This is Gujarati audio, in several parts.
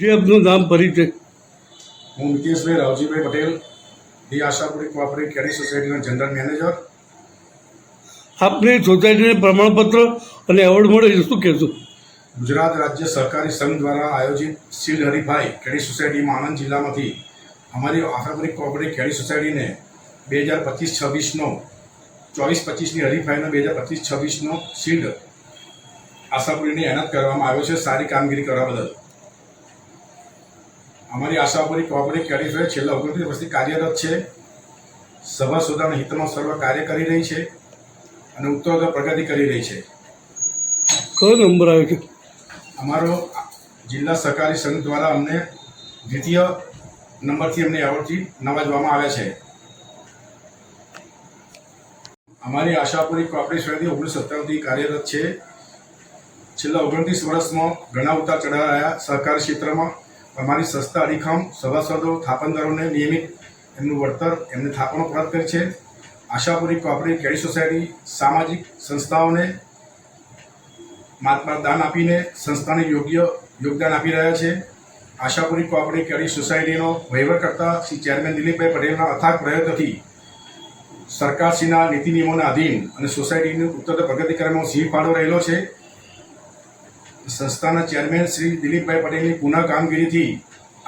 જે આપનું નામ પરિચય. હું Miteshbhai Ravjibhai Patel, the Ashapuri cooperative credit સોસાયટીના જનરલ મેનેજર. આપને સોસાયટીને પ્રમાણપત્ર અને એવોર્ડ મળે એ શું કહેશો? ગુજરાત રાજ્ય સહકારી સંઘ દ્વારા આયોજિત શિલ્ડ હરીફાઈ ક્રેડિટ સોસાયટીમાં આણંદ જિલ્લામાંથી અમારી આશાપુરી કોઓપરેટિવ ક્રેડિટ સોસાયટીને 2025-26નો 24-25ની હરીફાઈનો 2025-26નો શિલ્ડ આશાપુરીને એનાયત કરવામાં આવ્યો છે સારી કામગીરી કરવા બદલ. અમારી આશાપુરી કોઓપરેટિવ ક્રેડિટ સોસાયટી છેલ્લા 29 વર્ષથી કાર્યરત છે. સભાસદોના હિતમાં સર્વ કાર્ય કરી રહી છે અને ઉત્તરોત્તર પ્રગતિ કરી રહી છે. કયો નંબર આવ્યો છે? અમારો જિલ્લા સહકારી સંઘ દ્વારા અમને દ્વિતીય નંબરથી અમને એવોર્ડથી નવાજવામાં આવ્યા છે. અમારી આશાપુરી કોઓપરેટિવ સોસાયટી 1997થી કાર્યરત છે. છેલ્લા 29 વર્ષમાં ઘણા ઉતાર ચઢાવ રહ્યા સહકારી ક્ષેત્રમાં. અમારી સંસ્થા અડીખમ સભાસદો થાપણદારોને નિયમિત એમનું વળતર એમને થાપણો પ્રાપ્ત કરી છે. આશાપુરી કોઓપરેટિવ ક્રેડિટ સોસાયટી સામાજિક સંસ્થાઓને મહાત્મા દાન આપીને સંસ્થાને યોગ્ય યોગદાન આપી રહ્યા છે. આશાપુરી કોઓપરેટિવ ક્રેડિટ સોસાયટીનો વહીવટકર્તા શ્રી ચેરમેન દિલીપભાઈ પટેલના અથાગ પ્રયત્નથી સરકારશ્રીના નીતિ નિયમોના આધીન અને સોસાયટીની ઉત્તરોત્તર પ્રગતિ કરવામાં સિંહ ફાળો રહેલો છે. સંસ્થાના ચેરમેન શ્રી દિલીપભાઈ પટેલની પુનઃ કામગીરીથી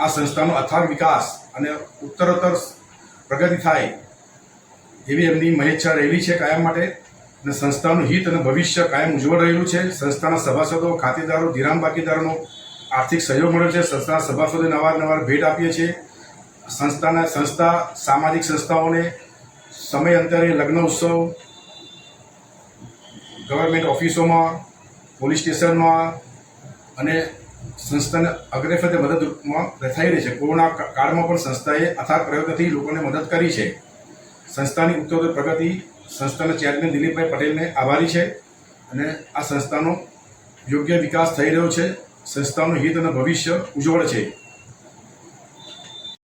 આ સંસ્થાનો અથાગ વિકાસ અને ઉત્તરોત્તર પ્રગતિ થાય એવી એમની મહેચ્છા રહેલી છે કાયમ માટે. અને સંસ્થાનું હિત અને ભવિષ્ય કાયમ ઉજ્જવળ રહેલું છે. સંસ્થાના સભાસદો, ખાતેદારો, ધિરાણ બાકીદારોનો આર્થિક સહયોગ મળ્યો છે. સંસ્થાના સભાસદોને અવારનવાર ભેટ આપીએ છીએ. સંસ્થા સામાજિક સંસ્થાઓને સમયાંતરે લગ્ન ઉત્સવ, ગવર્મેન્ટ ઓફિસોમાં, પોલીસ સ્ટેશનમાં અને સંસ્થાને અગ્રેફતે મદદરૂપમાં થઈ રહી છે. કોરોના કાળમાં પણ સંસ્થાએ અથાગ પ્રયત્નથી લોકોને મદદ કરી છે. સંસ્થાની ઉત્તરોત્તર પ્રગતિ સંસ્થાના ચેરમેન દિલીપભાઈ પટેલને આભારી છે અને આ સંસ્થાનો યોગ્ય વિકાસ થઈ રહ્યો છે. સંસ્થાનું હિત અને ભવિષ્ય ઉજ્જવળ છે.